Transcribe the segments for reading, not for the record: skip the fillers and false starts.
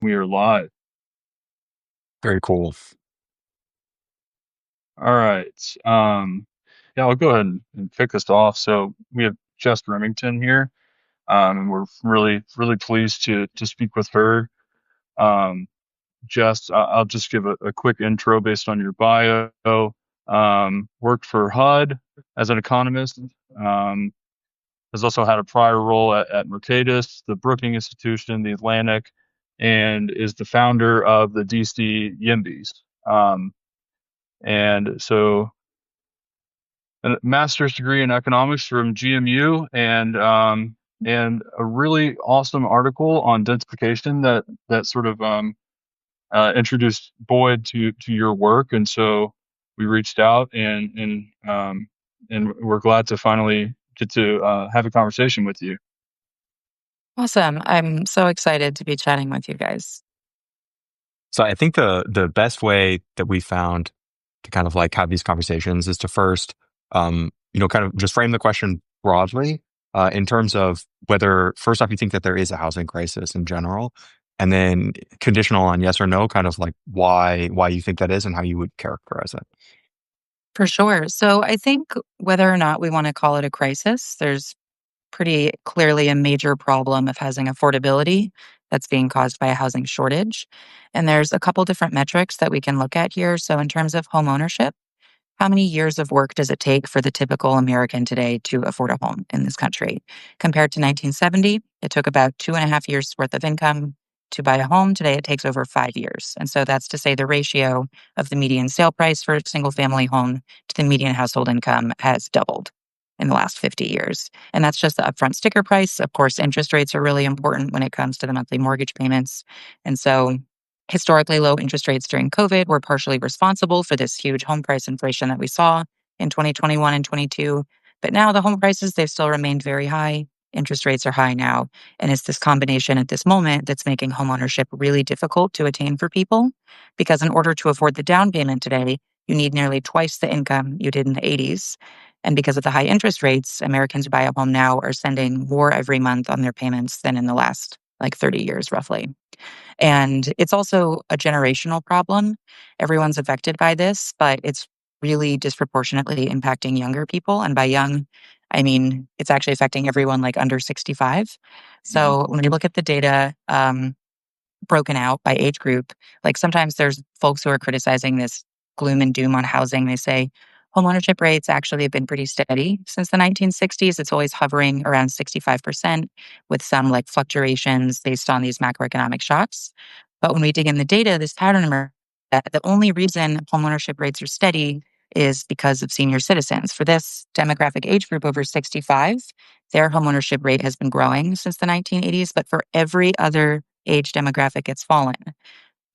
We are live. Very cool. All right. Yeah, I'll go ahead and kick this off. So we have Jess Remington here, and we're really pleased to speak with her. Um, Jess, I'll just give a quick intro based on your bio. Worked for HUD as an economist. Um, has also had a prior role at Mercatus, the Brookings Institution, the Atlantic, and is the founder of the DC Yimbys. And so a master's degree in economics from GMU and a really awesome article on densification that sort of introduced Boyd to your work. And so we reached out and we're glad to finally get to have a conversation with you. Awesome. I'm so excited to be chatting with you guys. So I think the best way that we found to kind of like have these conversations is to first, kind of just frame the question broadly in terms of whether, first off, you think that there is a housing crisis in general, and then conditional on yes or no, kind of like why you think that is and how you would characterize it. For sure. So I think whether or not we want to call it a crisis, there's pretty clearly a major problem of housing affordability that's being caused by a housing shortage. And there's a couple different metrics that we can look at here. So in terms of home ownership, how many years of work does it take for the typical American today to afford a home in this country? Compared to 1970, it took about 2.5 years worth of income to buy a home. Today, it takes over 5 years. And so that's to say the ratio of the median sale price for a single family home to the median household income has doubled in the last 50 years. And that's just the upfront sticker price. Of course, interest rates are really important when it comes to the monthly mortgage payments. And so historically low interest rates during COVID were partially responsible for this huge home price inflation that we saw in 2021 and 22. But now the home prices, they've still remained very high. Interest rates are high now. And it's this combination at this moment that's making homeownership really difficult to attain for people. Because in order to afford the down payment today, you need nearly twice the income you did in the 80s. And because of the high interest rates, Americans who buy a home now are spending more every month on their payments than in the last like 30 years, roughly. And it's also a generational problem. Everyone's affected by this, but it's really disproportionately impacting younger people. And by young, I mean, it's actually affecting everyone like under 65. Mhm. So when you look at the data broken out by age group, like sometimes there's folks who are criticizing this gloom and doom on housing. They say homeownership rates actually have been pretty steady since the 1960s. It's always hovering around 65% with some like fluctuations based on these macroeconomic shocks. But when we dig in the data, this pattern emerges that the only reason homeownership rates are steady is because of senior citizens. For this demographic age group over 65, their homeownership rate has been growing since the 1980s, but for every other age demographic, it's fallen.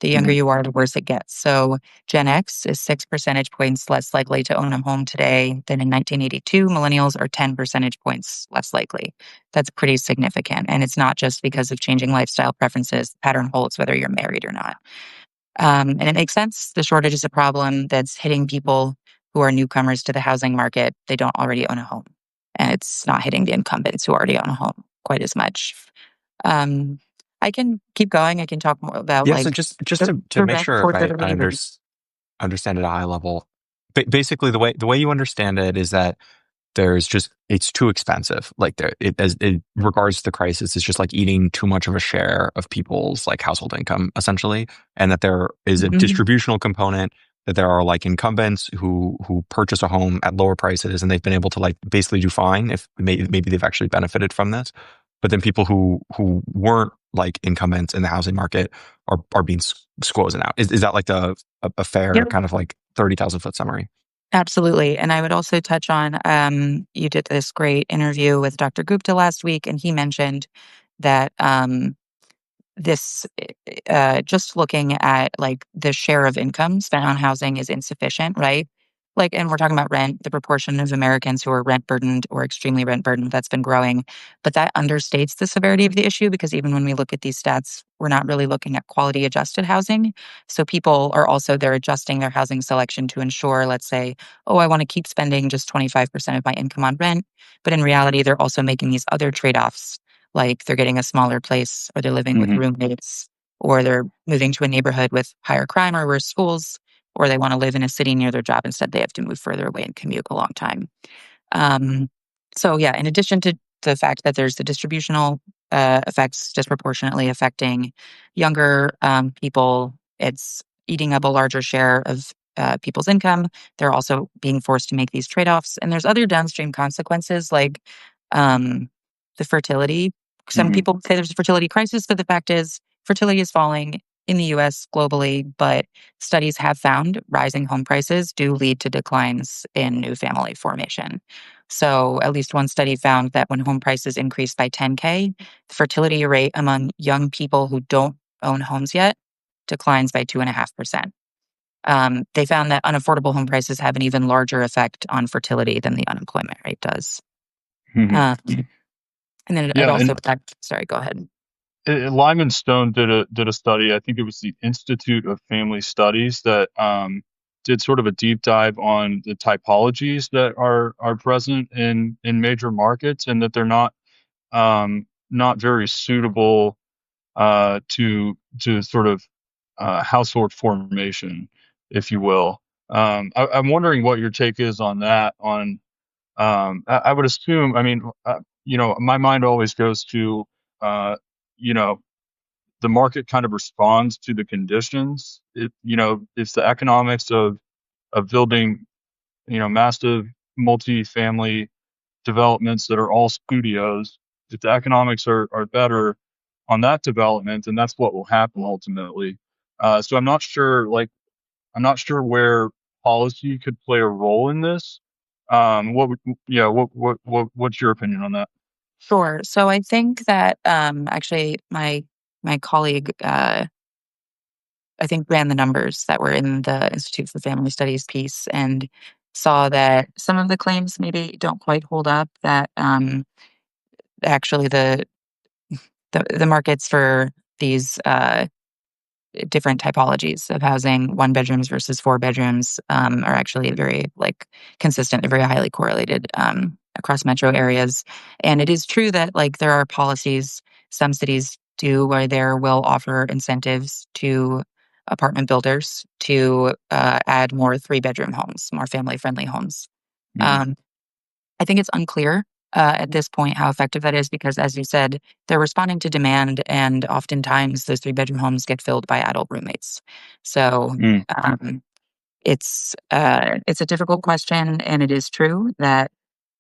The younger Mhm. you are, the worse it gets. So Gen X is 6 percentage points less likely to own a home today than in 1982. Millennials are 10 percentage points less likely. That's pretty significant. And it's not just because of changing lifestyle preferences. The pattern holds whether you're married or not. And it makes sense. The shortage is a problem that's hitting people who are newcomers to the housing market. They don't already own a home. And it's not hitting the incumbents who already own a home quite as much. Um, I can keep going. I can talk more about Yeah. So like just the, to the make rent sure I affordability. understand at a high level, basically the way you understand it is that there's just it's too expensive. Like there, it as in regards to the crisis, it's just like eating too much of a share of people's like household income, essentially, and that there is a Mhm. distributional component. That there are like incumbents who purchase a home at lower prices, and they've been able to like basically do fine if maybe they've actually benefited from this. But then people who weren't like incumbents in the housing market are being squozen out. Is that like a fair Yep. kind of like 30,000 foot summary? Absolutely. And I would also touch on you did this great interview with Dr. Gupta last week, and he mentioned that this just looking at like the share of income spent on housing is insufficient, right? Like, and we're talking about rent, the proportion of Americans who are rent burdened or extremely rent burdened, that's been growing. But that understates the severity of the issue because even when we look at these stats, we're not really looking at quality adjusted housing. So people are also, they're adjusting their housing selection to ensure, let's say, oh, I want to keep spending just 25% of my income on rent. But in reality, they're also making these other trade offs like they're getting a smaller place or they're living with Mhm. roommates or they're moving to a neighborhood with higher crime or worse schools, or they want to live in a city near their job. Instead, they have to move further away and commute a long time. Um, so yeah, in addition to the fact that there's the distributional effects disproportionately affecting younger people, it's eating up a larger share of people's income. They're also being forced to make these trade-offs, and there's other downstream consequences like um, the fertility. Some Hmm. people say there's a fertility crisis, but the fact is fertility is falling in the US globally, but studies have found rising home prices do lead to declines in new family formation. So, at least one study found that when home prices increased by 10K, the fertility rate among young people who don't own homes yet declines by 2.5%. They found that unaffordable home prices have an even larger effect on fertility than the unemployment rate does. Hmm. Um, and then it Yeah, also, and sorry, go ahead. Lyman Stone did a study. I think it was the Institute of Family Studies that did sort of a deep dive on the typologies that are present in major markets, and that they're not very suitable to sort of household formation, if you will. I'm wondering what your take is on that. I would assume. I mean, my mind always goes to uh, you know the market kind of responds to the conditions. It's the economics of building, massive multi-family developments that are all studios. If the economics are better on that development, then that's what will happen ultimately. So I'm not sure where policy could play a role in this. What would, yeah, what's your opinion on that? Sure. So I think that actually my colleague I think ran the numbers that were in the Institute for Family Studies piece and saw that some of the claims maybe don't quite hold up. That actually the markets for these different typologies of housing, one bedrooms versus four bedrooms, are actually very like consistent. They're very highly correlated across metro areas. And it is true that like there are policies some cities do where there will offer incentives to apartment builders to add more three-bedroom homes, more family-friendly homes. Hmm. Um, I think it's unclear at this point how effective that is because, as you said, they're responding to demand, and oftentimes those three-bedroom homes get filled by adult roommates. So um, it's a difficult question, and it is true that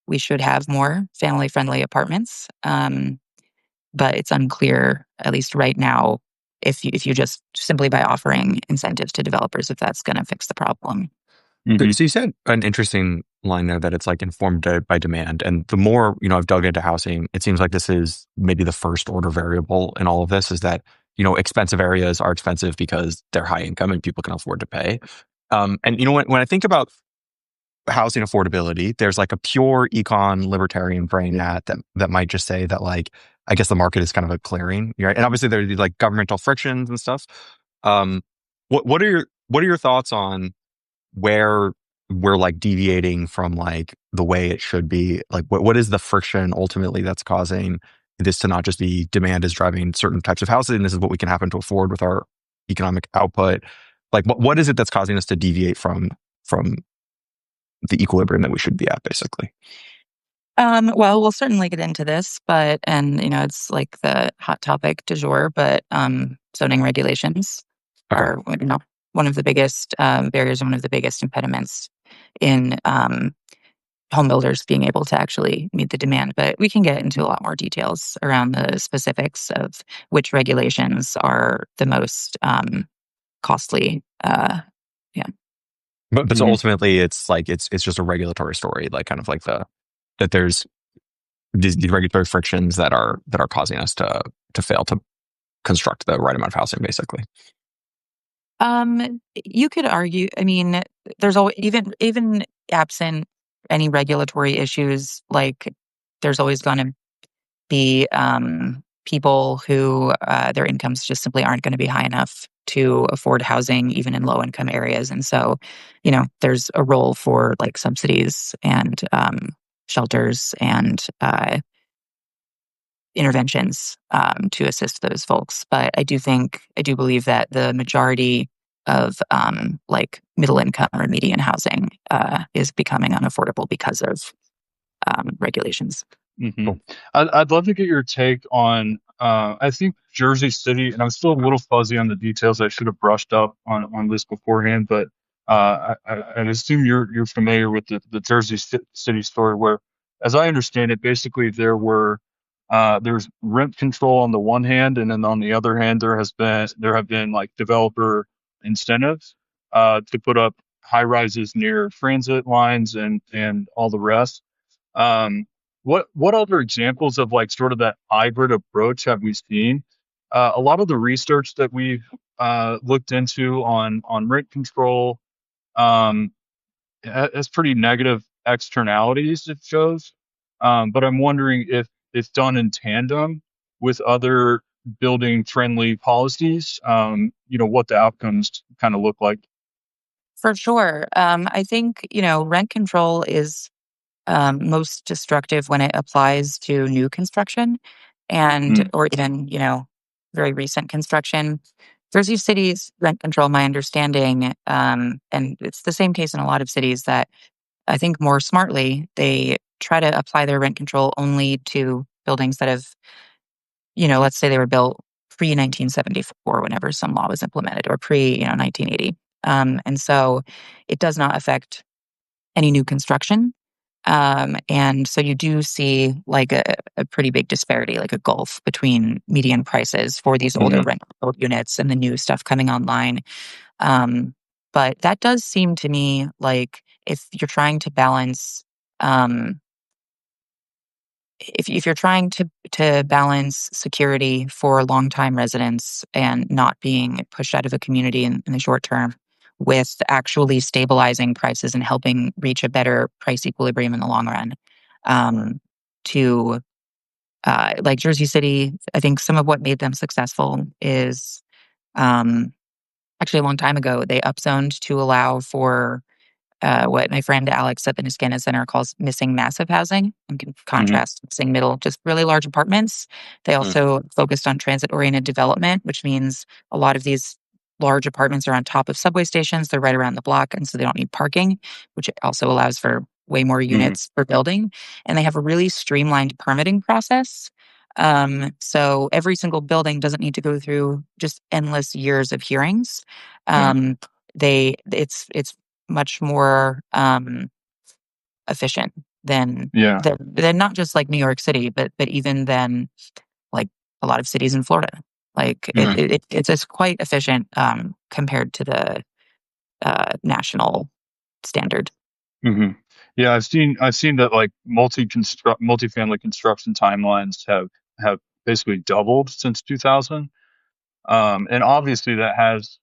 we should have more family-friendly apartments, but it's unclear, at least right now, if you just simply by offering incentives to developers, if that's going to fix the problem. So, Hmm. so you said an interesting line there that it's like informed by demand. And the more, I've dug into housing, it seems like this is maybe the first order variable in all of this is that, expensive areas are expensive because they're high income and people can afford to pay. And when I think about housing affordability, there's like a pure econ libertarian brain that might just say that like, I guess the market is kind of a clearing, right? And obviously there are these like governmental frictions and stuff. Um, what are your thoughts on where we're like deviating from like the way it should be? Like what is the friction ultimately that's causing this to not just be demand is driving certain types of houses and this is what we can happen to afford with our economic output? Like what is it that's causing us to deviate from the equilibrium that we should be at, basically? Well, we'll certainly get into this, but it's like the hot topic du jour, but zoning regulations Okay. are one of the biggest barriers, one of the biggest impediments in home builders being able to actually meet the demand. But we can get into a lot more details around the specifics of which regulations are the most costly. Yeah. But so Hmm. ultimately it's like it's just a regulatory story, like kind of like that there's these regulatory frictions that are causing us to fail to construct the right amount of housing, basically. You could argue. I mean, there's always even absent any regulatory issues, like there's always going to be people who their incomes just simply aren't going to be high enough to afford housing, even in low income areas. And so, there's a role for like subsidies and shelters and interventions to assist those folks. But I do believe that the majority of like middle income or median housing is becoming unaffordable because of regulations. Hmm. Cool. I'd love to get your take on. I think Jersey City, and I'm still a little fuzzy on the details. I should have brushed up on this beforehand, but I assume you're familiar with the City story, where, as I understand it, basically there's rent control on the one hand, and then on the other hand, there have been like developer incentives to put up high rises near transit lines and all the rest. Um, what other examples of like sort of that hybrid approach have we seen? A lot of the research that we've looked into on rent control um, has pretty negative externalities, it shows. But I'm wondering if it's done in tandem with other building friendly policies, what the outcomes kind of look like. For sure. I think, rent control is most destructive when it applies to new construction and Mm, or even, very recent construction. Jersey City's rent control, my understanding, and it's the same case in a lot of cities, that I think more smartly, they try to apply their rent control only to buildings that have, let's say they were built pre 1974, whenever some law was implemented, or pre, 1980. And so it does not affect any new construction. And so you do see like a pretty big disparity, like a gulf between median prices for these older hmm rental units and the new stuff coming online. Um, but that does seem to me like if you're trying to balance, um, if you're trying to balance security for longtime residents and not being pushed out of a community in the short term, with actually stabilizing prices and helping reach a better price equilibrium in the long run, to like Jersey City, I think some of what made them successful is um, actually a long time ago they upzoned to allow for what my friend Alex at the Niskana Center calls missing massive housing, in hmm contrast to missing middle, just really large apartments. They Mm. also focused on transit oriented development, which means a lot of these large apartments are on top of subway stations. They're right around the block, and so they don't need parking, which also allows for way more hmm units per building. And they have a really streamlined permitting process. So every single building doesn't need to go through just endless years of hearings. Yeah. Um, it's much more efficient Yeah. than not just like New York City, but even than like a lot of cities in Florida. Like Mm. it's quite efficient compared to the national standard. hmm Yeah, I've seen that like multifamily construction timelines have basically doubled since 2000. And obviously that has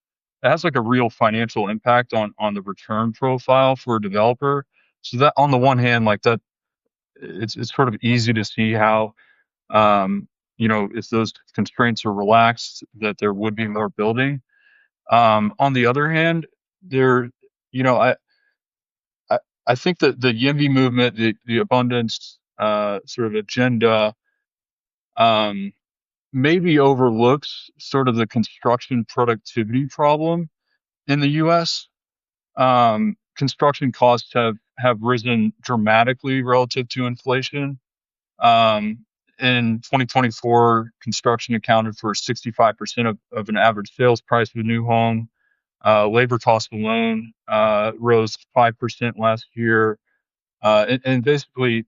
like a real financial impact on the return profile for a developer. So that on the one hand, like that, it's sort of easy to see how if those constraints are relaxed, that there would be more building. On the other hand, there, you know, I, I think that the YIMBY movement, the abundance sort of agenda, um, maybe overlooks sort of the construction productivity problem in the U.S. Construction costs have risen dramatically relative to inflation. Um, in 2024, construction accounted for 65% of an average sales price of a new home. Labor costs alone rose 5% last year. And basically,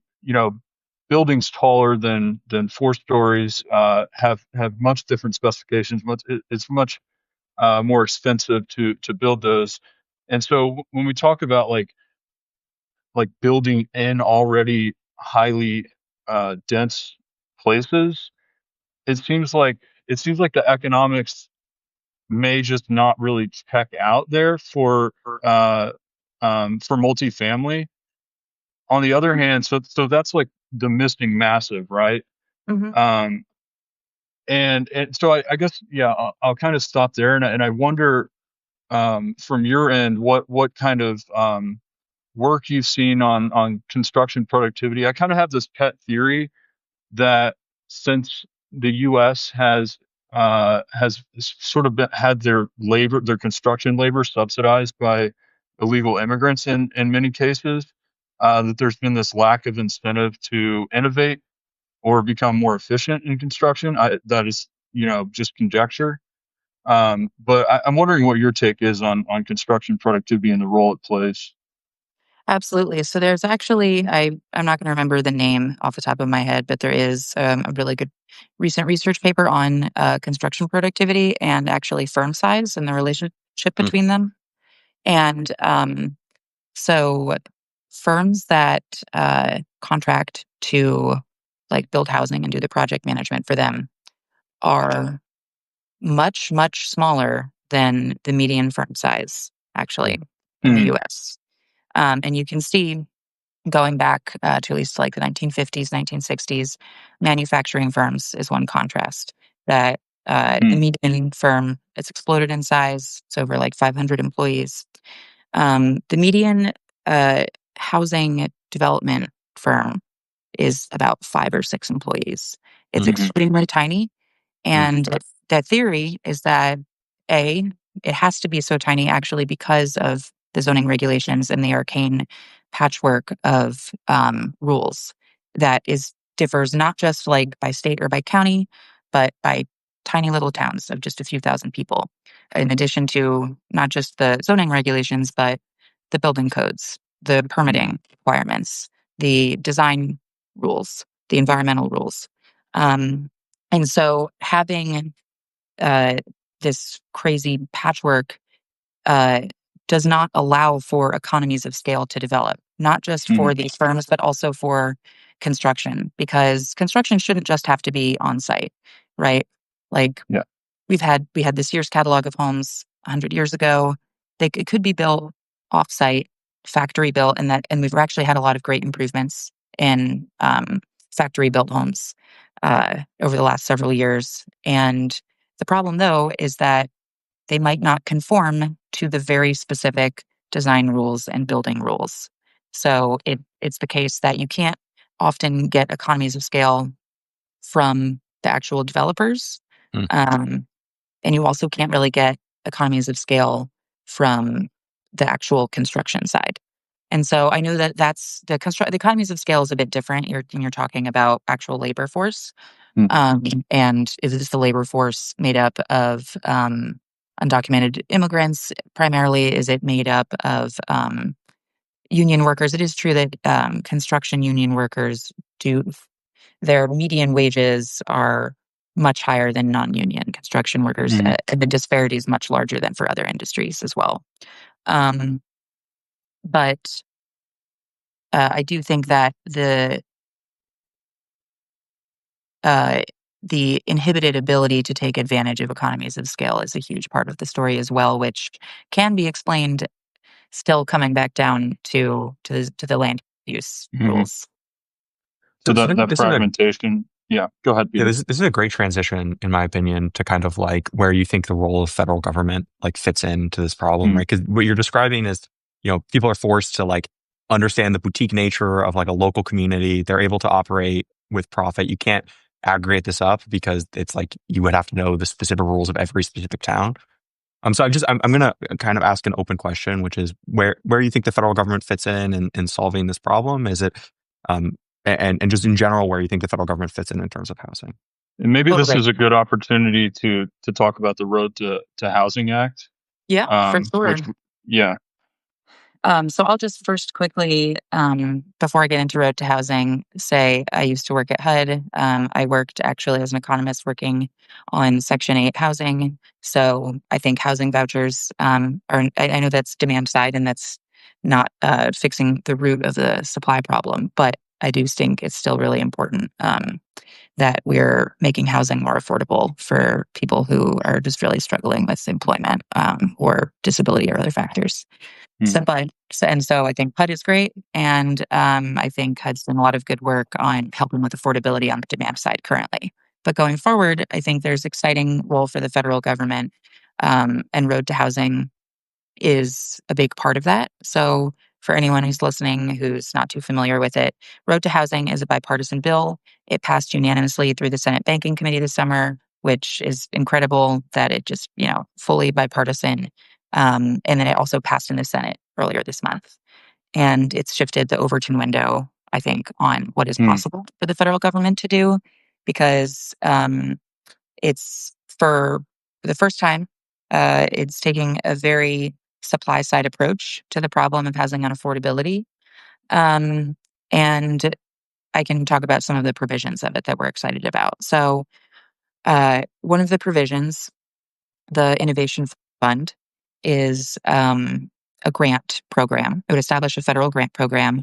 buildings taller than 4 stories have much different specifications. It's much more expensive to build those. And so when we talk about like building in already highly dense places, it seems like the economics may just not really check out there uh, for multifamily. On the other hand, so that's like the missing massive, right? Hmm. Um, and so I guess yeah, I'll kind of stop there, and I wonder from your end what kind of work you've seen on construction productivity. I kind of have this pet theory that since the U.S. has sort of had their construction labor subsidized by illegal immigrants in many cases, that there's been this lack of incentive to innovate or become more efficient in construction. That is, just conjecture. But I'm wondering what your take is on construction productivity and the role it plays. Absolutely. So there's actually, I'm not going to remember the name off the top of my head, but there is a really good recent research paper on construction productivity and actually firm size and the relationship Mm, between them. And so firms that contract to like build housing and do the project management for them are much, much smaller than the median firm size, actually, in the Mm, US. And you can see going back to at least like the 1950s, 1960s, manufacturing firms is one contrast. That the mm, median firm, it's exploded in size. It's over like 500 employees. The median uh, housing development firm is about 5 or 6 employees. It's mm, mhm, extremely tiny. mm, And the theory is that A, it has to be so tiny actually because of the zoning regulations and the arcane patchwork of rules that is differs not just like by state or by county, but by tiny little towns of just a few thousand people. In addition to not just the zoning regulations, but the building codes, the mm, permitting requirements, the design rules, the environmental rules. Um, and so having uh, this crazy patchwork uh, does not allow for economies of scale to develop, not just for mm, these firms, but also for construction, because construction shouldn't just have to be on site, right? Like yeah. we had this year's catalog of homes 100 years ago. It could be built off-site, factory built, and we've actually had a lot of great improvements in factory built homes over the last several years. And the problem, though, is that they might not conform to the very specific design rules and building rules. So it's the case that you can't often get economies of scale from the actual developers. mm, Um, and you also can't really get economies of scale from the actual construction side. And so I know that that's the economies of scale is a bit different. You're talking about actual labor force, Mm, and is this the labor force made up of undocumented immigrants primarily? Is it made up of union workers? It is true that construction union workers do their median wages are much higher than non-union construction workers, mm. and the disparity is much larger than for other industries as well. Um, but I do think that uh, the inhibited ability to take advantage of economies of scale is a huge part of the story as well, which can be explained still coming back down to the land use Mhm. rules. So So that this is a fragmentation. Yeah, go ahead, Yeah, Peter. this is a great transition, in my opinion, to kind of like where you think the role of federal government like fits into this problem, Mm, right? Because what you're describing is, people are forced to like understand the boutique nature of like a local community. They're able to operate with profit. You can't aggregate this up because it's like you would have to know the specific rules of every specific town. So I'm gonna kind of ask an open question, which is where you think the federal government fits in solving this problem? Is it um and just in general where you think the federal government fits in terms of housing? and maybe this Totally. is a good opportunity to talk about the Road to Housing Act, Yeah, for which, sure. yeah. So I'll just first quickly, before I get into road to housing, say I used to work at HUD. I worked actually as an economist working on Section 8 housing. So I think housing vouchers I know that's demand side and that's not fixing the root of the supply problem, but I do think it's still really important that we're making housing more affordable for people who are just really struggling with employment or disability or other factors. Mm, So I think HUD is great, and I think HUD's done a lot of good work on helping with affordability on the demand side currently. But going forward, I think there's exciting role for the federal government, and road to housing is a big part of that. So for anyone who's listening who's not too familiar with it, Road to Housing is a bipartisan bill. It passed unanimously through the Senate Banking Committee this summer, which is incredible that it just, fully bipartisan. And then it also passed in the Senate earlier this month. And it's shifted the Overton window, I think, on what is Hmm. possible for the federal government to do, because it's for the first time, it's taking a very supply side approach to the problem of housing unaffordability. Um, and I can talk about some of the provisions of it that we're excited about. So, one of the provisions, the Innovation Fund, is a grant program. It would establish a federal grant program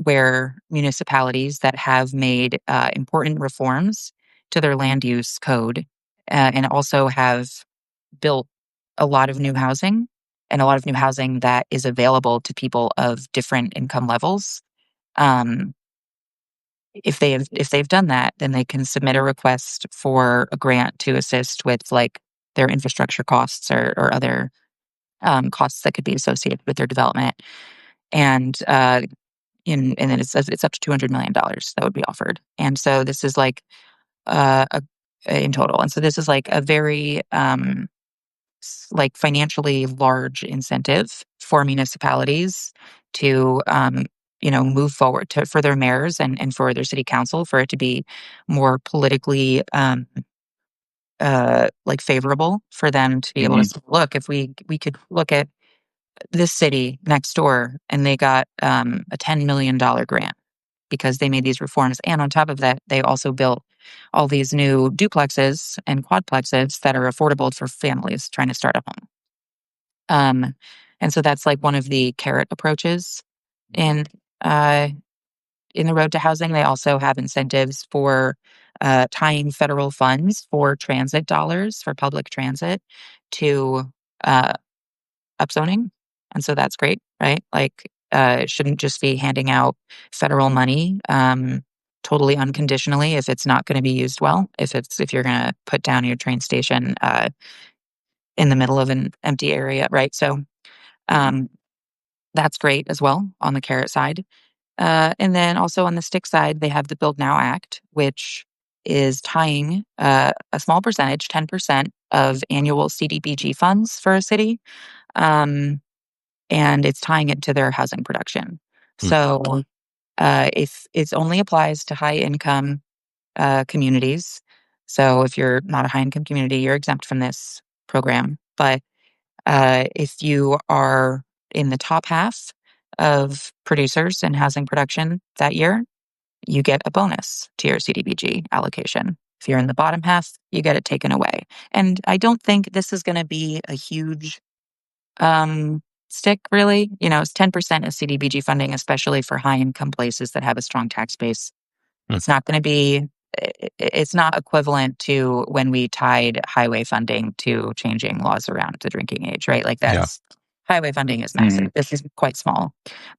where municipalities that have made important reforms to their land use code and also have built a lot of new housing and a lot of new housing that is available to people of different income levels. Um, if they've done that, then they can submit a request for a grant to assist with like their infrastructure costs or other costs that could be associated with their development. And and then it's up to $200 million that would be offered. And so this is like a in total. And so this is like a very like financially large incentive for municipalities to move forward to for their mayors and for their city council for it to be more politically like favorable for them to be able to Hmm. say, look, if we could look at this city next door and they got a $10 million grant because they made these reforms. And on top of that, they also built all these new duplexes and quadplexes that are affordable for families trying to start a home. And so that's like one of the carrot approaches in uh, in the Road to Housing. They also have incentives for tying federal funds for transit dollars for public transit to uh, upzoning. And so that's great, right? Like, it shouldn't just be handing out federal money totally unconditionally if it's not going to be used well. If you're going to put down your train station in the middle of an empty area, right? So um, that's great as well on the carrot side. And then also on the stick side, they have the Build Now Act, which is tying a small percentage, 10% of annual CDBG funds for a city. Um, and it's tying it to their housing production. Hmm. So if it only applies to high income communities. So if you're not a high income community, you're exempt from this program. But if you are in the top half of producers in housing production that year, you get a bonus to your CDBG allocation. If you're in the bottom half, you get it taken away. And I don't think this is going to be a huge stick, really. It's 10% of CDBG funding, especially for high income places that have a strong tax base. Hmm. It's not going to be, it's not equivalent to when we tied highway funding to changing laws around the drinking age, right? Like Yeah. highway funding is Hmm. massive. This is quite small,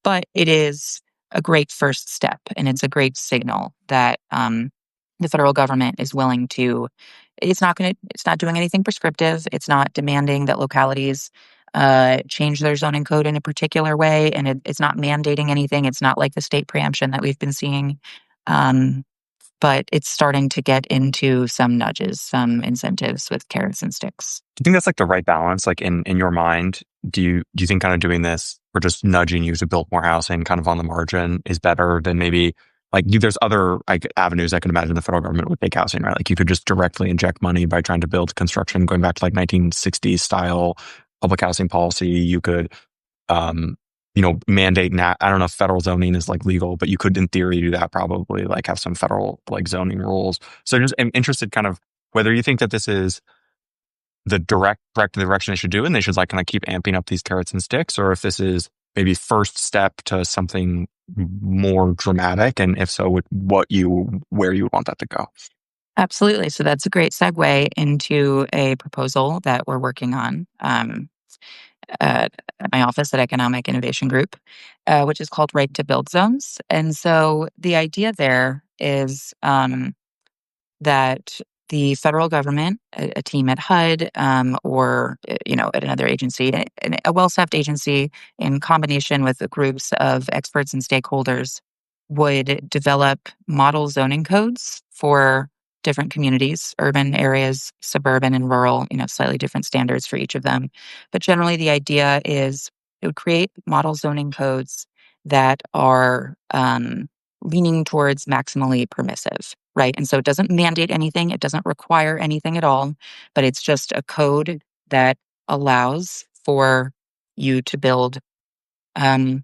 but it is a great first step. And it's a great signal that the federal government is willing to, it's not doing anything prescriptive. It's not demanding that localities change their zoning code in a particular way. And it's not mandating anything. It's not like the state preemption that we've been seeing. Um, but it's starting to get into some nudges, some incentives with carrots and sticks. Do you think that's like the right balance? Like in your mind, do you think kind of doing this or just nudging you to build more housing kind of on the margin is better than maybe there's other like avenues I can imagine the federal government would take housing, right? Like you could just directly inject money by trying to build construction going back to like 1960s style public housing policy. You could um, mandate I don't know if federal zoning is like legal, but you could in theory do that probably, like have some federal like zoning rules. So just I'm interested kind of whether you think that this is the correct direction they should do and they should like kind of keep amping up these carrots and sticks, or if this is maybe first step to something more dramatic, and if so, where you would want that to go. Absolutely. So that's a great segue into a proposal that we're working on at my office at Economic Innovation Group, which is called Right to Build Zones. And so the idea there is that the federal government, a team at HUD, or at another agency, a well-staffed agency, in combination with the groups of experts and stakeholders, would develop model zoning codes for different communities, urban areas, suburban and rural, slightly different standards for each of them. But generally, the idea is it would create model zoning codes that are leaning towards maximally permissive, right? And so it doesn't mandate anything, it doesn't require anything at all, but it's just a code that allows for you to build a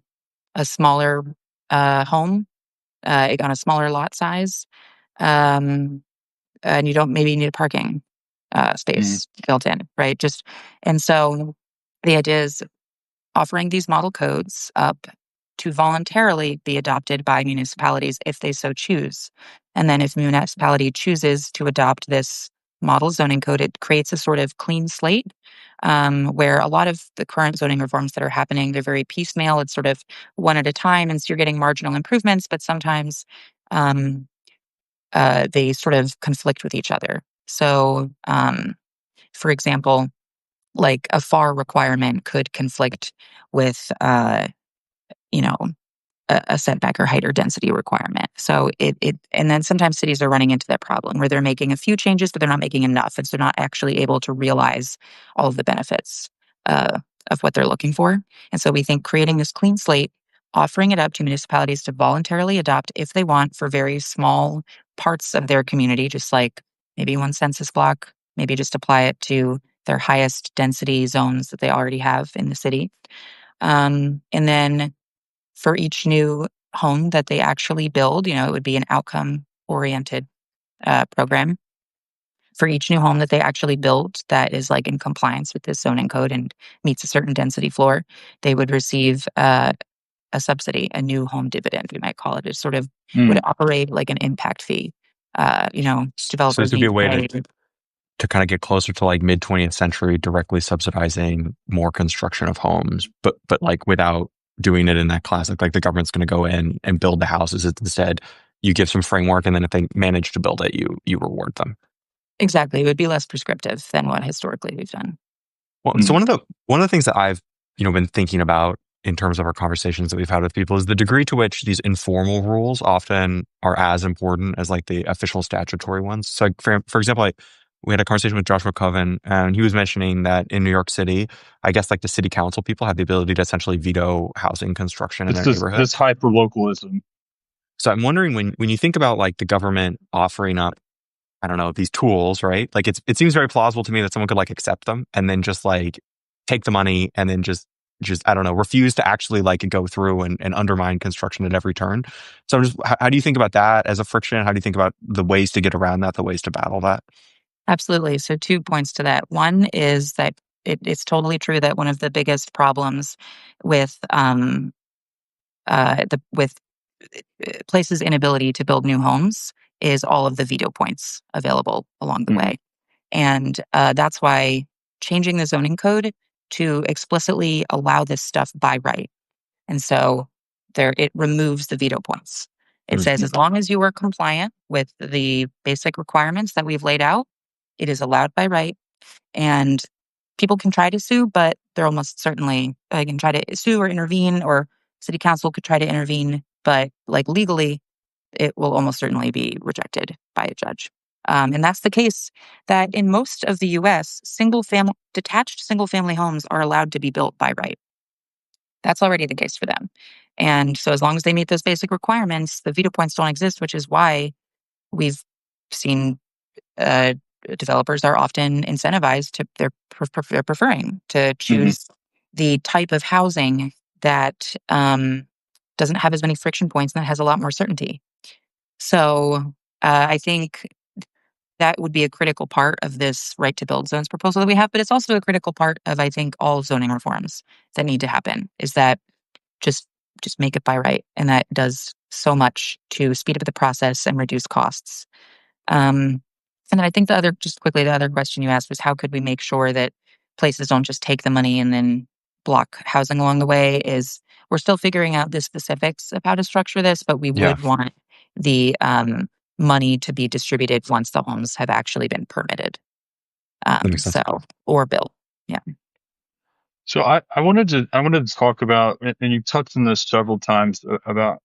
smaller home on a smaller lot size, um, and you don't maybe need a parking Mm. space built in, right? And so the idea is offering these model codes up to voluntarily be adopted by municipalities if they so choose. And then if a municipality chooses to adopt this model zoning code, it creates a sort of clean slate, where a lot of the current zoning reforms that are happening, they're very piecemeal. It's sort of one at a time, and so you're getting marginal improvements, but sometimes um, they sort of conflict with each other. So, for example, like a FAR requirement could conflict with, you know, a setback or height or density requirement. So and then sometimes cities are running into that problem where they're making a few changes, but they're not making enough. And so they're not actually able to realize all of the benefits uh, of what they're looking for. And so we think creating this clean slate, offering it up to municipalities to voluntarily adopt if they want for very small parts of their community, just like maybe one census block, maybe just apply it to their highest density zones that they already have in the city. And then for each new home that they actually build, it would be an outcome oriented program. For each new home that they actually build that is like in compliance with this zoning code and meets a certain density floor, they would receive a subsidy, a new home dividend, we might call it. It sort of would Mm. operate like an impact fee. So this Developers would be need a to way pay. to kind of get closer to like mid 20th century, directly subsidizing more construction of homes, but like without doing it in that classic, like the government's going to go in and build the houses. Instead, you give some framework, and then if they manage to build it, you reward them. Exactly. It would be less prescriptive than what historically we've done. Well, so Mm. one of the things that I've been thinking about in terms of our conversations that we've had with people is the degree to which these informal rules often are as important as like the official statutory ones. So, like, for example, we had a conversation with Joshua Coven, and he was mentioning that in New York City, I guess like the city council people have the ability to essentially veto housing construction in It's their this neighborhood. hyper localism. So I'm wondering when you think about like the government offering up, I don't know, these tools, right? Like it seems very plausible to me that someone could like accept them and then just like take the money and then just I don't know, refuse to actually like go through and undermine construction at every turn. So I'm just how do you think about that as a friction? How do you think about the ways to get around that, the ways to battle that? Absolutely. So 2 points to that. One is that it's totally true that one of the biggest problems with with places' inability to build new homes is all of the veto points available along the Mm. way. And that's why changing the zoning code to explicitly allow this stuff by right. And so it removes the veto points. It says Mhm. as long as you are compliant with the basic requirements that we've laid out, it is allowed by right. And people can try to sue, but they're almost certainly can try to sue or intervene, or city council could try to intervene, but like legally, it will almost certainly be rejected by a judge. And that's the case that in most of the U.S., detached single family homes are allowed to be built by right. That's already the case for them. And so, as long as they meet those basic requirements, the veto points don't exist, which is why we've seen uh, developers are often incentivized to they're preferring to Hmm. choose the type of housing that doesn't have as many friction points and that has a lot more certainty. So I think that would be a critical part of this right to build zones proposal that we have, but it's also a critical part of I think all zoning reforms that need to happen. Is that just just make it by right, and that does so much to speed up the process and reduce costs. Um, and then I think just quickly, the other question you asked was how could we make sure that places don't just take the money and then block housing along the way? Is we're still figuring out the specifics of how to structure this, but we Yeah. would want the money to be distributed once the homes have actually been permitted. That makes sense. So, or built. Yeah. So I wanted to talk about, and you touched on this several times, about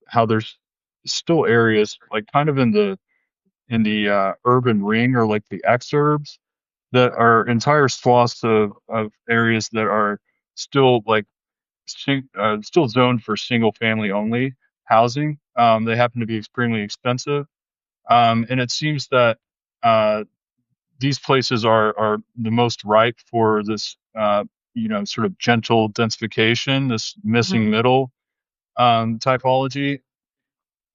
how there's still areas like kind of in the urban ring, or like the exurbs, that are entire swaths of areas that are still like still zoned for single family only housing. They happen to be extremely expensive, and it seems that uh, these places are the most ripe for this, sort of gentle densification, this missing Mhm. middle typology.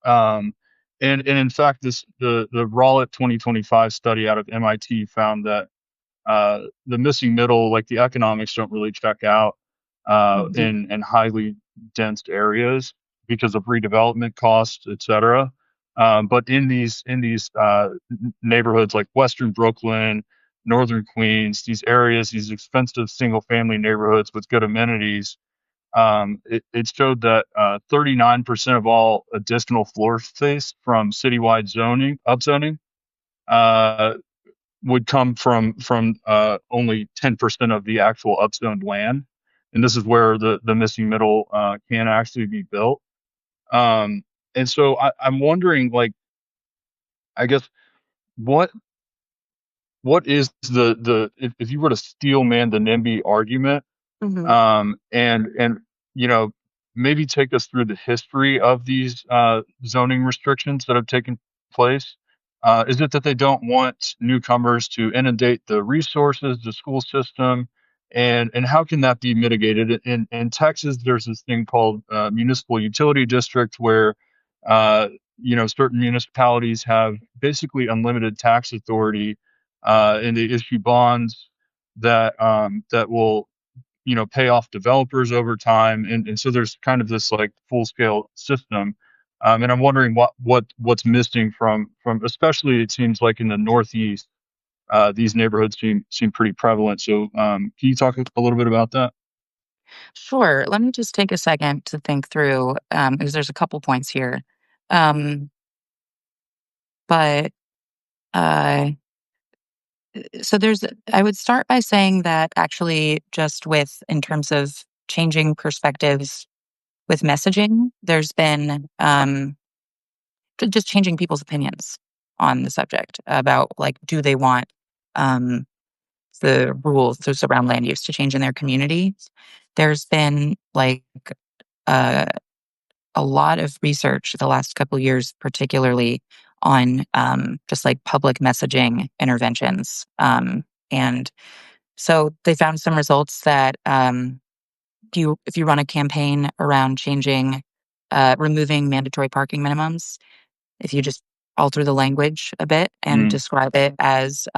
Um, and in fact, the Rowlett 2025 study out of MIT found that the missing middle, like the economics don't really check out Mhm. in highly dense areas because of redevelopment costs, et cetera. But in these neighborhoods like Western Brooklyn, Northern Queens, these areas, these expensive single family neighborhoods with good amenities, it showed that 39% of all additional floor space from citywide zoning upzoning uh, would come from only 10% of the actual upzoned land, and this is where the missing middle can actually be built. Um, and so I'm wondering, like, I guess what what is the if you were to steel man the NIMBY argument, Mhm. and maybe take us through the history of these zoning restrictions that have taken place. Is it that they don't want newcomers to inundate the resources, the school system, and how can that be mitigated? In Texas, there's this thing called municipal utility district, where certain municipalities have basically unlimited tax authority, and they issue bonds that will pay off developers over time, and so there's kind of this like full scale system. And I'm wondering what's missing from, especially it seems like in the Northeast, these neighborhoods seem pretty prevalent. So can you talk a little bit about that? Sure. Let me just take a second to think through, because there's a couple points here. Um, but uh, so I would start by saying that actually, just with in terms of changing perspectives with messaging, there's been just changing people's opinions on the subject about like, do they want um, the rules to surround land use to change in their community? There's been like uh, a lot of research the last couple years, particularly on just like public messaging interventions. And so they found some results that if you run a campaign around removing mandatory parking minimums, if you just alter the language a bit and Mm, describe it as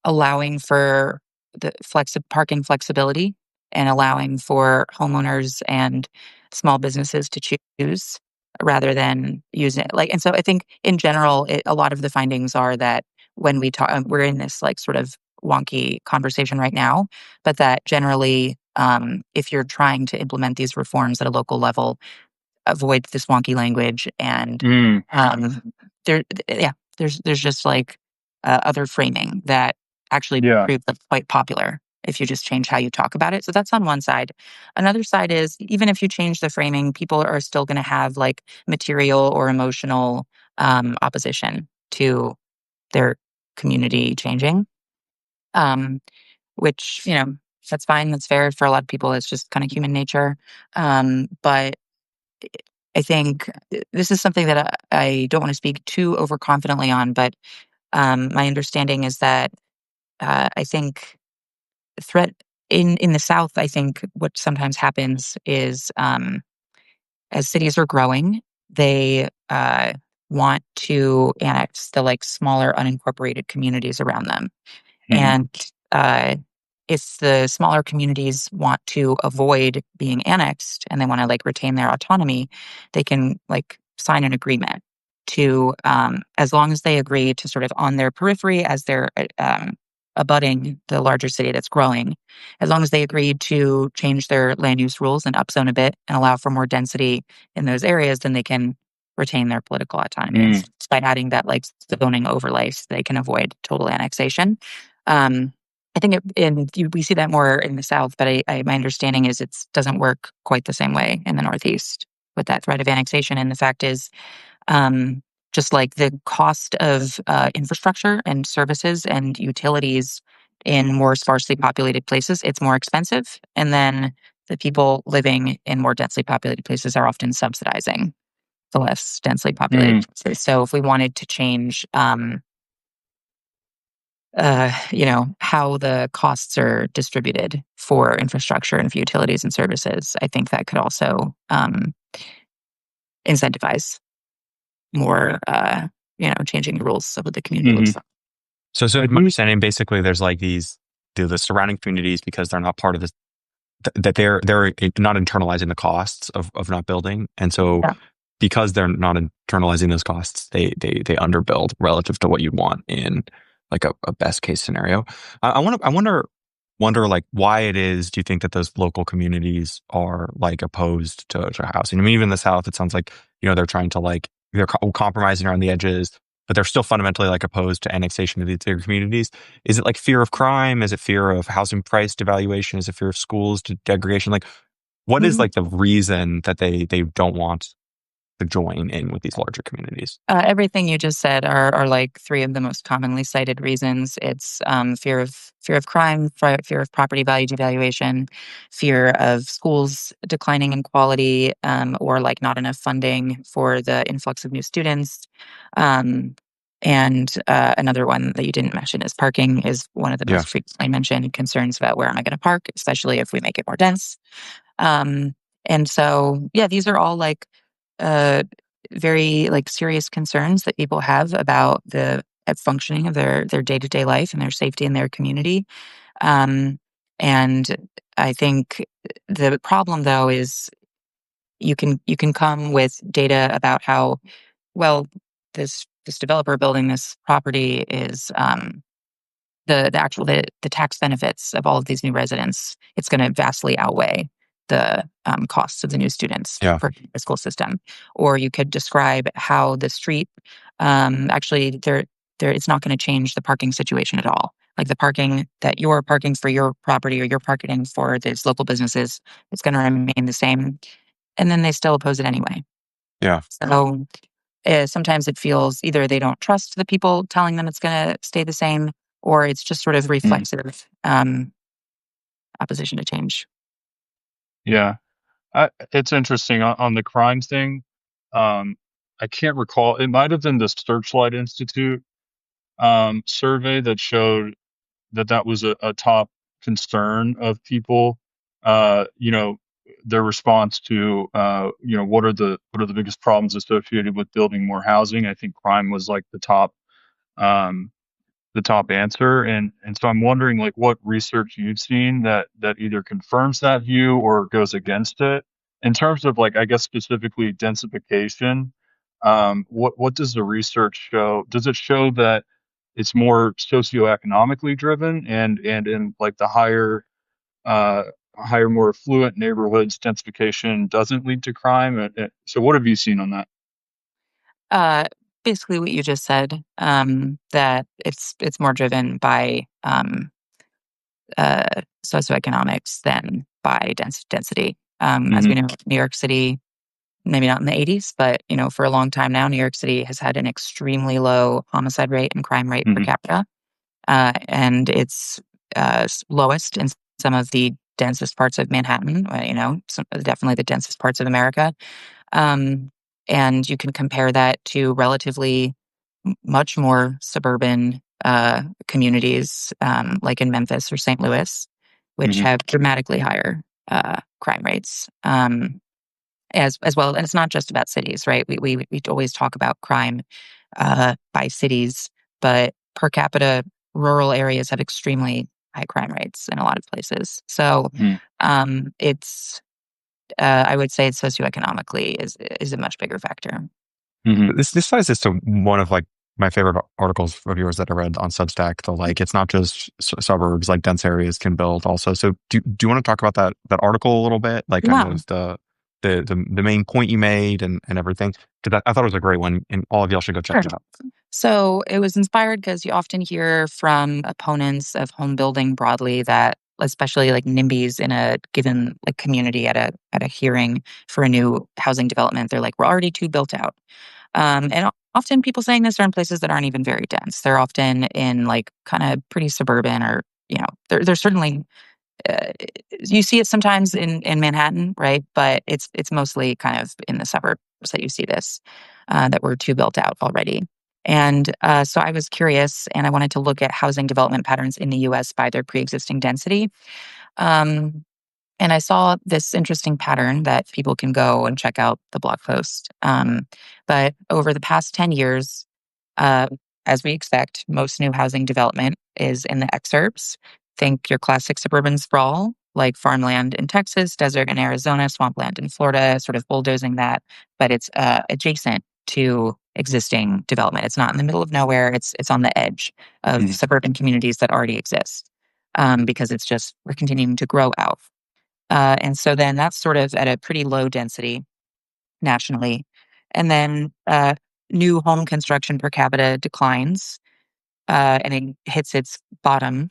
allowing for the parking flexibility and allowing for homeowners and small businesses to choose rather than use it like. And so I think in general a lot of the findings are that when we talk, we're in this like sort of wonky conversation right now, but that generally if you're trying to implement these reforms at a local level, avoid this wonky language and mm, um yeah, there's just like other framing that actually yeah. proves that's quite popular if you just change how you talk about it. So that's on one side. Another side is even if you change the framing, people are still going to have like material or emotional opposition to their community changing, um, which that's fine, that's fair for a lot of people. It's just kind of human nature. But I think this is something that I don't want to speak too overconfidently on, but my understanding is that I think threat in the South. I think what sometimes happens is as cities are growing, they want to annex the like smaller unincorporated communities around them. Mm, And uh, if the smaller communities want to avoid being annexed and they want to like retain their autonomy, they can like sign an agreement to, as long as they agree to sort of on their periphery as they're abutting the larger city that's growing, as long as they agree to change their land use rules and upzone a bit and allow for more density in those areas, then they can retain their political autonomy. And Mm. it's by adding that like zoning overlay, so they can avoid total annexation. I think we see that more in the South, but my understanding is it doesn't work quite the same way in the Northeast with that threat of annexation. And the fact is, um, just like the cost of infrastructure and services and utilities in more sparsely populated places, it's more expensive. And then the people living in more densely populated places are often subsidizing the less densely populated Mm. places. So if we wanted to change, how the costs are distributed for infrastructure and for utilities and services, I think that could also incentivize more, changing the rules of what the community Hmm. looks like. So I my do. understanding, basically, there's like the surrounding communities, because they're not part of this, that they're not internalizing the costs of not building, and so Yeah. because they're not internalizing those costs, they underbuild relative to what you'd want in like a best case scenario. I wonder like why it is. Do you think that those local communities are like opposed to housing? I mean, even in the South, it sounds like they're trying to like they're compromising around the edges, but they're still fundamentally like opposed to annexation of these bigger communities. Is it like fear of crime? Is it fear of housing price devaluation? Is it fear of schools to degradation? Like, what is Mhm. like the reason that they don't want to join in with these larger communities? Everything you just said are like three of the most commonly cited reasons. It's fear of crime, fear of property value devaluation, fear of schools declining in quality, or like not enough funding for the influx of new students. And another one that you didn't mention is parking is one of the Yeah. most frequently mentioned concerns about where am I going to park, especially if we make it more dense. Um, and so, yeah, these are all like uh, very like serious concerns that people have about the functioning of their day to day life and their safety in their community. Um, and I think the problem though is you can come with data about how well this developer building this property is the tax benefits of all of these new residents, it's going to vastly outweigh the costs of the new students Yeah. for the school system. Or you could describe how the street actually there it's not going to change the parking situation at all. Like the parking that you're parking for your property or you're parking for these local businesses, it's going to remain the same. And then they still oppose it anyway. Yeah. So sometimes it feels either they don't trust the people telling them it's going to stay the same, or it's just sort of Mm. reflexive opposition to change. Yeah. It's interesting on the crime thing. Um, I can't recall. It might have been the Searchlight Institute survey that showed that was a top concern of people. You know, their response to what are the biggest problems associated with building more housing. I think crime was like um, the top answer, and so I'm wondering like what research you've seen that either confirms that view or goes against it in terms of like I guess specifically densification. What does the research show? Does it show that it's more socioeconomically driven and in like the uh higher more affluent neighborhoods densification doesn't lead to crime? So what have you seen on that? Uh, Basically, what you just said, that it's more driven by uh, socioeconomics than by density. As Hmm. we know, New York City, maybe not in the 80s, but for a long time now, New York City has had an extremely low homicide rate and crime rate per Hmm. capita. And it's lowest in some of the densest parts of Manhattan, definitely the densest parts of America. Um, and you can compare that to relatively much more suburban communities, like in Memphis or St. Louis, which Hmm. have dramatically higher crime rates. As well, and it's not just about cities, right? We always talk about crime by cities, but per capita, rural areas have extremely high crime rates in a lot of places. So it's I would say it's socioeconomically is a much bigger factor. Hmm. This ties this to one of like my favorite articles of yours that I read on Substack. The like, it's not just suburbs, like dense areas can build also. So do you want to talk about that article a little bit? Like kind Yeah. of the the main point you made and everything? Because I thought it was a great one, and all of y'all should go check Sure. it out. So it was inspired because you often hear from opponents of home building broadly that, especially like NIMBYs in a given like community at a hearing for a new housing development, they're like, we're already too built out. And often people saying this are in places that aren't even very dense. They're often in like kind of pretty suburban or, they're certainly uh, you see it sometimes in Manhattan, right? But it's mostly kind of in the suburbs that you see this that were too built out already. And so I was curious, and I wanted to look at housing development patterns in the U.S. by their pre-existing density. Um, and I saw this interesting pattern that people can go and check out the blog post. But over the past 10 years, uh, as we expect, most new housing development is in the exurbs. Think your classic suburban sprawl, like farmland in Texas, desert in Arizona, swampland in Florida, sort of bulldozing that, but it's adjacent to existing development. It's not in the middle of nowhere. It's on the edge of Mhm. suburban communities that already exist because it's just we're continuing to grow out. And so then that's sort of at a pretty low density nationally. And then new home construction per capita declines and it hits its bottom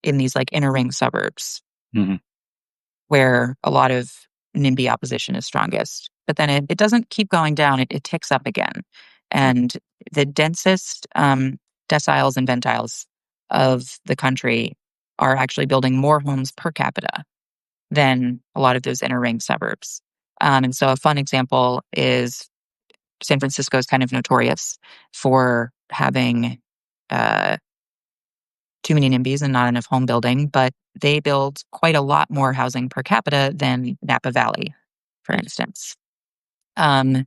in these like inner ring suburbs Hmm. where a lot of NIMBY opposition is strongest. But then it doesn't keep going down, it ticks up again. And the densest deciles and ventiles of the country are actually building more homes per capita than a lot of those inner ring suburbs. And so a fun example is San Francisco is kind of notorious for having uh, too many NIMBYs and not enough home building, but they build quite a lot more housing per capita than Napa Valley, for instance. Um,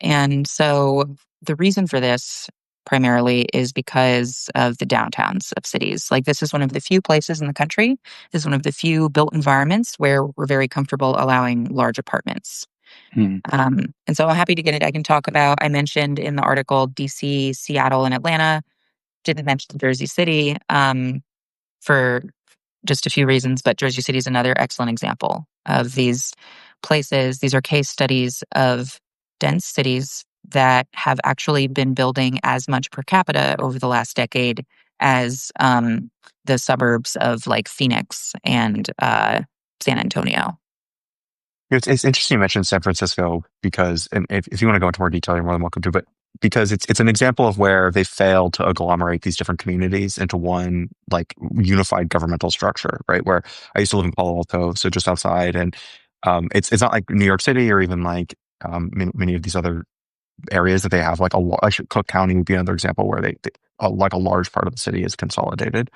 and so the reason for this primarily is because of the downtowns of cities. Like this is one of the few places in the country, this is one of the few built environments where we're very comfortable allowing large apartments. Hmm. And so I'm happy to get it. I can talk about, I mentioned in the article, DC, Seattle, and Atlanta. Didn't mention Jersey City for just a few reasons, but Jersey City is another excellent example of these places. These are case studies of dense cities that have actually been building as much per capita over the last decade as the suburbs of like Phoenix and San Antonio. It's interesting you mentioned San Francisco because, and if you want to go into more detail, you're more than welcome to, but because it's an example of where they failed to agglomerate these different communities into one like unified governmental structure, right? Where I used to live in Palo Alto, so just outside, and it's not like New York City or even like many of these other areas that they have like actually Cook County would be another example where like a large part of the city is consolidated.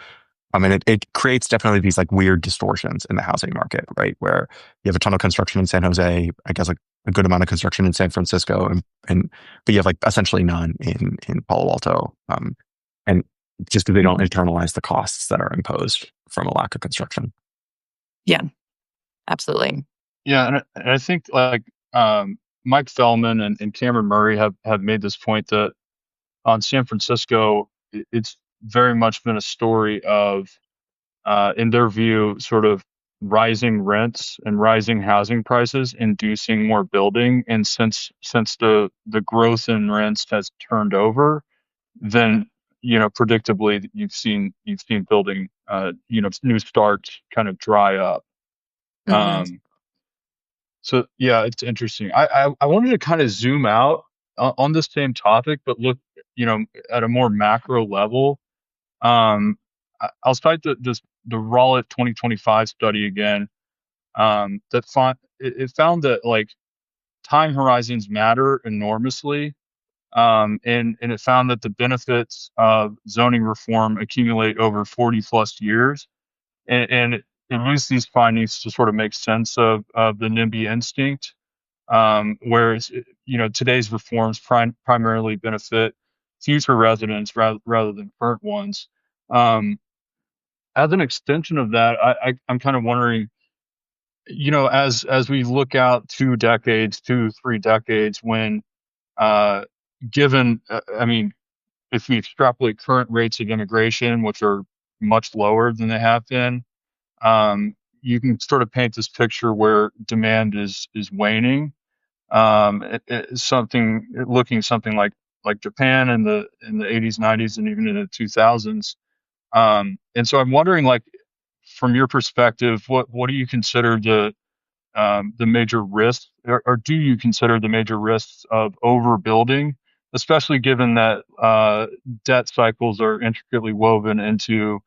I mean, it creates definitely these like weird distortions in the housing market, right? Where you have a ton of construction in San Jose, I guess like a good amount of construction in San Francisco, and but you have like essentially none in Palo Alto, and just because they don't Mhm. internalize the costs that are imposed from a lack of construction. Yeah, absolutely. Yeah, and I think like Mike Fellman and Cameron Murray have made this point that on San Francisco, it's very much been a story of, in their view, sort of rising rents and rising housing prices inducing more building. And since the growth in rents has turned over, then predictably you've seen building new starts kind of dry up. Hmm. So yeah, it's interesting. I wanted to kind of zoom out on this same topic, but look, at a more macro level. I'll cite the Rowlett 2025 study again. It found that like time horizons matter enormously. And it found that the benefits of zoning reform accumulate over 40 plus years. And it used these findings to sort of make sense of the NIMBY instinct. Whereas, today's reforms primarily benefit future residents rather than current ones. Um, as an extension of that, I'm kind of wondering, as we look out 2 decades, 3 decades, when uh, given, I mean, if we extrapolate current rates of immigration, which are much lower than they have been, um, you can sort of paint this picture where demand is waning. Something looking something like Japan in the 80s, 90s, and even in the 2000s. And so I'm wondering, like, from your perspective, what do you consider the major risks, or do you consider the major risks of overbuilding, especially given that debt cycles are intricately woven into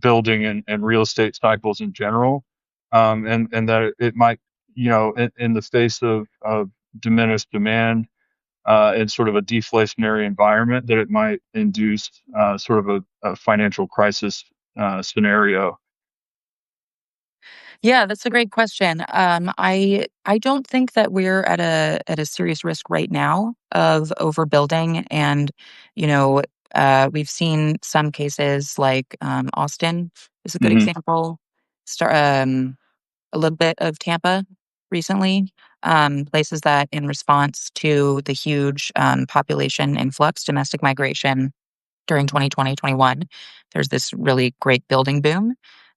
building and real estate cycles in general, and that it might, in the face of diminished demand in sort of a deflationary environment, that it might induce sort of a financial crisis scenario. Yeah, that's a great question. I don't think that we're at a serious risk right now of overbuilding, and you know, we've seen some cases like Austin is a good Hmm. example. Star, a little bit of Tampa recently, places that in response to the huge population influx, domestic migration during 2020, 21, there's this really great building boom.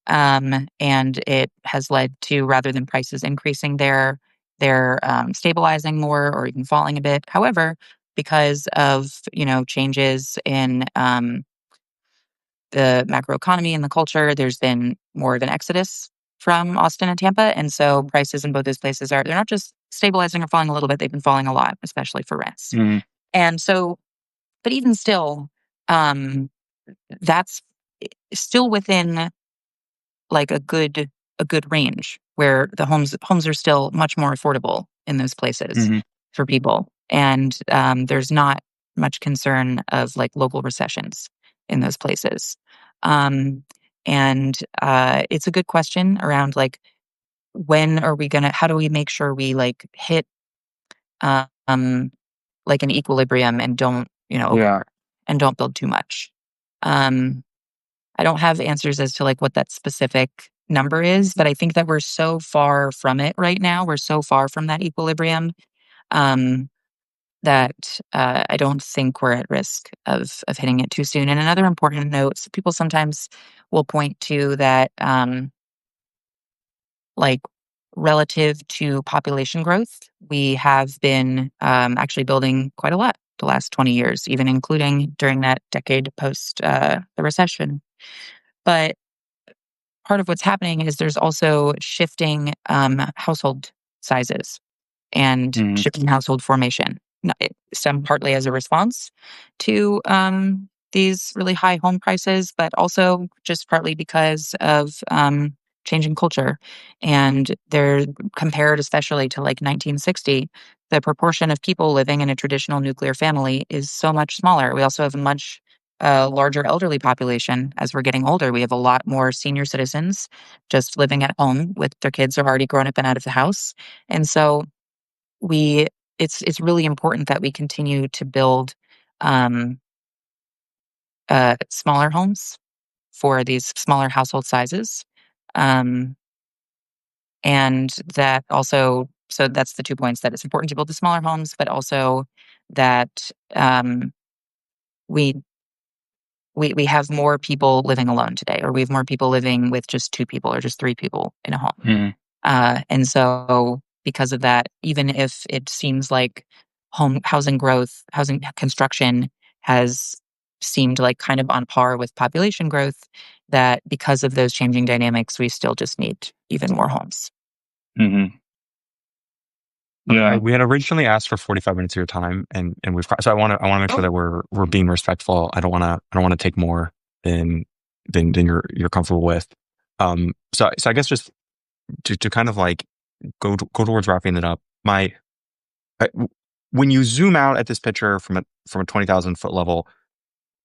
And it has led to, rather than prices increasing there, they're stabilizing more or even falling a bit. However, because of, changes in the macroeconomy and the culture, there's been more of an exodus from Austin and Tampa. And so prices in both those places they're not just stabilizing or falling a little bit, they've been falling a lot, especially for rents. Hmm. And so, but even still, um, that's still within like a good range where the homes are still much more affordable in those places Hmm. for people, and there's not much concern of like local recessions in those places. Um, and it's a good question around like when are we gonna? How do we make sure we like hit um, like an equilibrium and don't over Yeah. and don't build too much? Um, I don't have answers as to like what that specific number is, but I think that we're so far from it right now. We're so far from that equilibrium um, that I don't think we're at risk of hitting it too soon. And another important note: so people sometimes will point to that, like relative to population growth, we have been actually building quite a lot the last 20 years, even including during that decade post the recession. But part of what's happening is there's also shifting household sizes and Hmm. shifting household formation. Some partly as a response to these really high home prices, but also just partly because of changing culture. And they're compared, especially to like 1960, the proportion of people living in a traditional nuclear family is so much smaller. We also have a much larger elderly population as we're getting older. We have a lot more senior citizens just living at home with their kids are already grown up and out of the house. And so we it's really important that we continue to build um, smaller homes for these smaller household sizes, um, and that also so that's the 2 points that it's important to build the smaller homes, but also that we we have more people living alone today, or we have more people living with just two people or just three people in a home. Hmm. And so because of that, even if it seems like housing growth, housing construction has seemed like kind of on par with population growth, that because of those changing dynamics, we still just need even more homes. Hmm. Yeah. We had originally asked for 45 minutes of your time, and we've so I want to make sure that we're being respectful. I don't want to take more than than you're comfortable with. So I guess just to kind of like go towards wrapping it up. I, when you zoom out at this picture from a 20,000 foot level,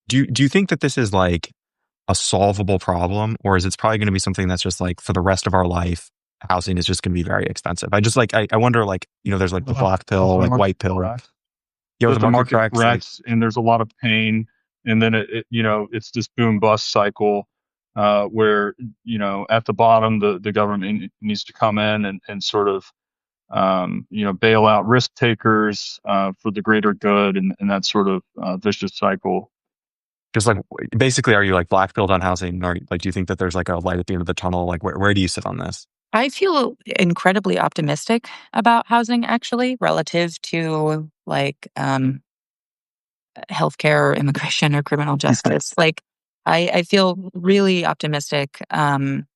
do you think that this is like a solvable problem, or is it's probably going to be something that's just like for the rest of our life, housing is just going to be very expensive? I just like I wonder, like, there's like the black As pill, the like market white pill. corrects, Yeah, with as the the market market corrects, like, corrects, and there's a lot of pain, and then it's this boom bust cycle, where at the bottom the government needs to come in and sort of bail out risk takers for the greater good, and that sort of vicious cycle. just like basically, are you like black pilled on housing, or like do you think that there's like a light at the end of the tunnel? Like where do you sit on this? I feel incredibly optimistic about housing actually relative to like healthcare or immigration or criminal justice. Like I feel really optimistic in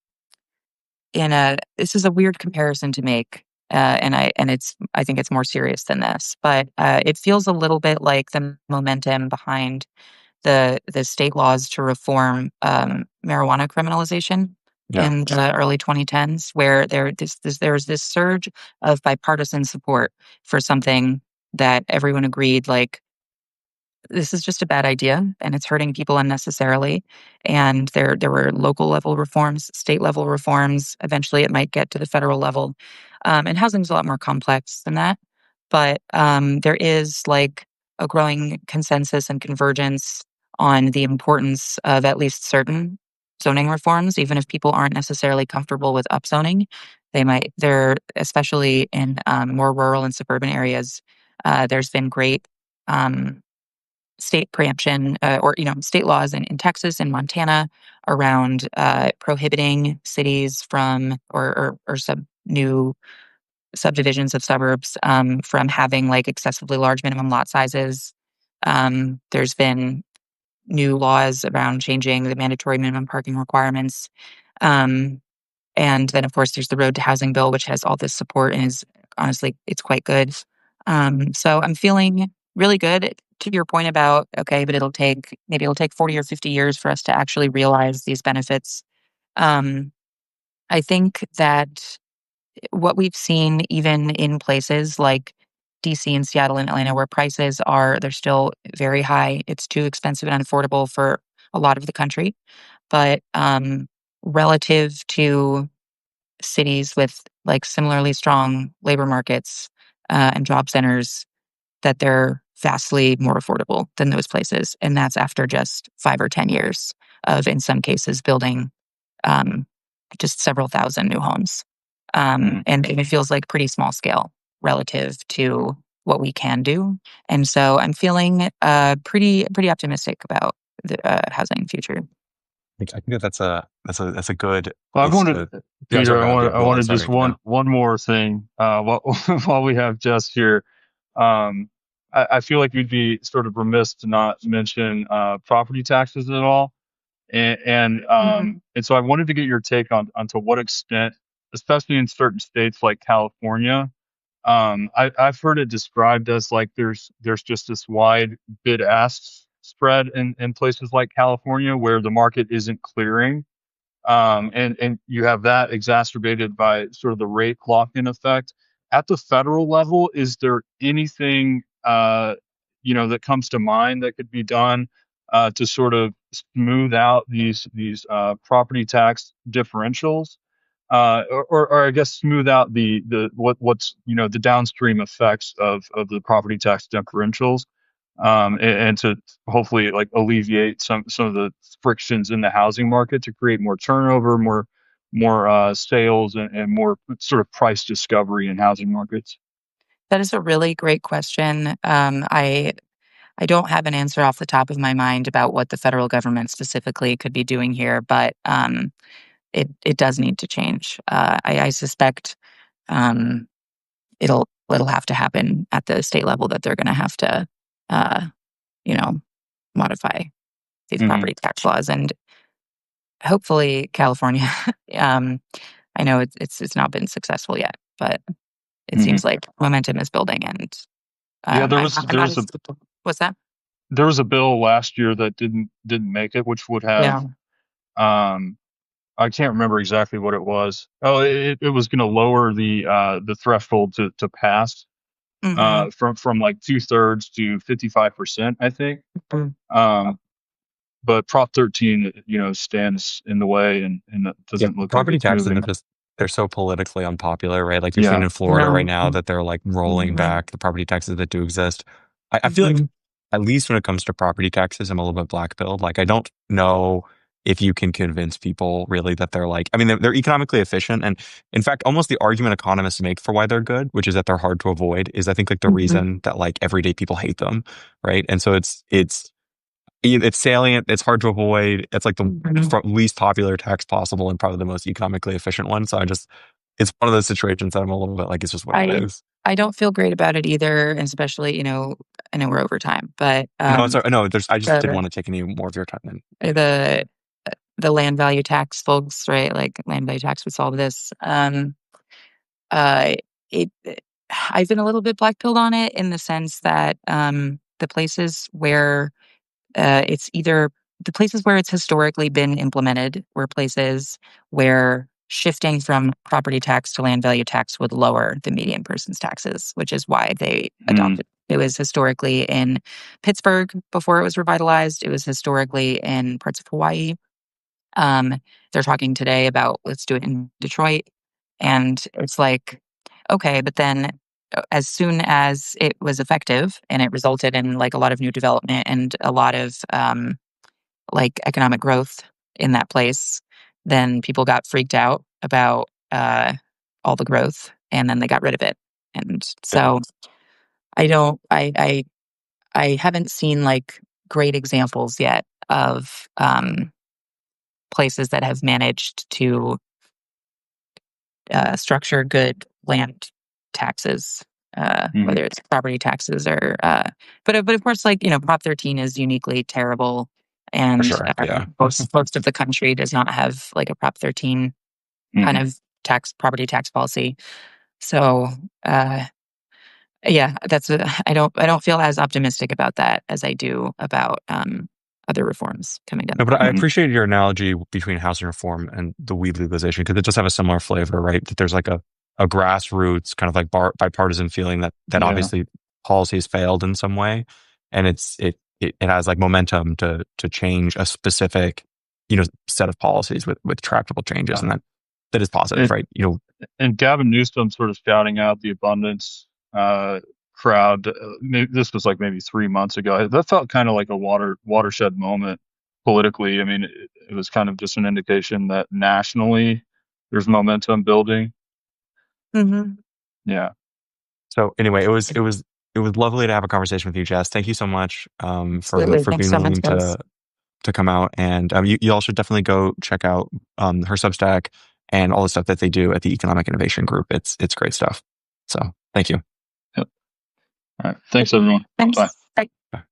a this is a weird comparison to make. I think it's more serious than this, but it feels a little bit like the momentum behind the state laws to reform marijuana criminalization Yeah. in the early 2010s, where there's this surge of bipartisan support for something that everyone agreed like this is just a bad idea and it's hurting people unnecessarily. And there were local level reforms, state level reforms. Eventually, it might get to the federal level. And housing's a lot more complex than that. But there is like a growing consensus and convergence on the importance of at least certain zoning reforms, even if people aren't necessarily comfortable with upzoning. They're especially in more rural and suburban areas. There's been great um, state preemption or state laws in Texas and Montana around prohibiting cities from or sub new subdivisions of suburbs from having like excessively large minimum lot sizes. There's been new laws around changing the mandatory minimum parking requirements. Um, and then, of course, there's the Road to Housing bill, which has all this support and is honestly, it's quite good. So I'm feeling really good to your point about, okay, but it'll take 40 or 50 years for us to actually realize these benefits. Um, I think that what we've seen, even in places like DC and Seattle and Atlanta, where they're still very high. It's too expensive and unaffordable for a lot of the country. But relative to cities with like similarly strong labor markets and job centers that they're vastly more affordable than those places. And that's after just 5 or 10 years of, in some cases, building um, just several thousand new homes. Mhm. And it feels like pretty small scale relative to what we can do. And so I'm feeling pretty optimistic about the housing future. I think that that's a good Well, I place wanted, to. Yeah, Peter, sorry, go ahead. I Go ahead. wanted just Sorry. Yeah. one more thing. While while we have Jess here, um, I feel like you'd be sort of remiss to not mention property taxes at all. Mhm. And so I wanted to get your take on to what extent, especially in certain states like California, I've heard it described as like there's just this wide bid ask spread in places like California where the market isn't clearing. And you have that exacerbated by sort of the rate lock-in effect. At the federal level, is there anything that comes to mind that could be done to sort of smooth out these property tax differentials, or I guess smooth out what's the downstream effects of the property tax differentials, and to hopefully like alleviate some of the frictions in the housing market to create more turnover, more sales, and more sort of price discovery in housing markets. That is a really great question. I don't have an answer off the top of my mind about what the federal government specifically could be doing here, but it does need to change. I suspect um, it'll have to happen at the state level that they're going to have to uh, you know modify these Hmm. property tax laws, and hopefully California. um, I know it's not been successful yet, but it Hmm. seems like momentum is building, and Yeah, I'm not as what's that? there was a bill last year that didn't make it, which would have Yeah. um, I can't remember exactly what it was. Oh, it was going to lower the threshold to pass Hmm. from like 2/3 to 55%, I think. Um, but Prop 13, stands in the way, and it Yeah, doesn't look like property it's taxes are moving. just they're so politically unpopular, right? Like you're seeing Yeah. in Florida right No. now that they're like rolling Mhm. back the property taxes that do exist. I feel like Mhm. at least when it comes to property taxes, I'm a little bit black pilled. Like I don't know if you can convince people really that they're like, I mean, they're economically efficient. And in fact, almost the argument economists make for why they're good, which is that they're hard to avoid, is I think like the Mhm. reason that like everyday people hate them, right? And so it's It's salient. It's hard to avoid. It's like the Mhm. least popular tax possible and probably the most economically efficient one. So it's one of those situations that I'm a little bit like, it's just what it I is. I don't feel great about it either, and especially, I know we're over time, but No, it's no. I just didn't the want to take any more of your time. Then the the land value tax folks, right? Like land value tax would solve this. Uh, it I've been a little bit black pilled on it in the sense that the places where it's either the places where it's historically been implemented were places where shifting from property tax to land value tax would lower the median person's taxes, which is why they Mm, adopted. It was historically in Pittsburgh before it was revitalized. It was historically in parts of Hawaii. They're talking today about let's do it in Detroit. And it's like, okay, but then as soon as it was effective and it resulted in like a lot of new development and a lot of like economic growth in that place, then people got freaked out about all the growth and then they got rid of it. And yeah. so I don't, I haven't seen like great examples yet of places that have managed to structure good land taxes, mhm, whether it's property taxes or, but of course, like Prop 13 is uniquely terrible, For and sure. Yeah. most of the country does not have like a Prop 13 kind mhm. of property tax policy. So, uh, yeah, I don't feel as optimistic about that as I do about other reforms coming down the No, but I pipe. Mhm. appreciate your analogy between housing reform and the weed legalization because it does have a similar flavor, right? That there's like a grassroots kind of like bipartisan feeling that Yeah. obviously policies failed in some way, and it has like momentum to change a specific set of policies with tractable changes, and that is positive, And, right? and Gavin Newsom sort of shouting out the abundance uh, crowd. This was like maybe 3 months ago. That felt kind of like a watershed moment politically. I mean, it was kind of just an indication that nationally there's momentum building. Hmm. Yeah. So anyway, it was lovely to have a conversation with you, Jess. Thank you so much Absolutely. for Thanks being so much, willing guys. to come out. And you all should definitely go check out her Substack and all the stuff that they do at the Economic Innovation Group. It's great stuff. So thank you. Yep. All right. Thanks, everyone. Bye. Thanks. Bye. Bye.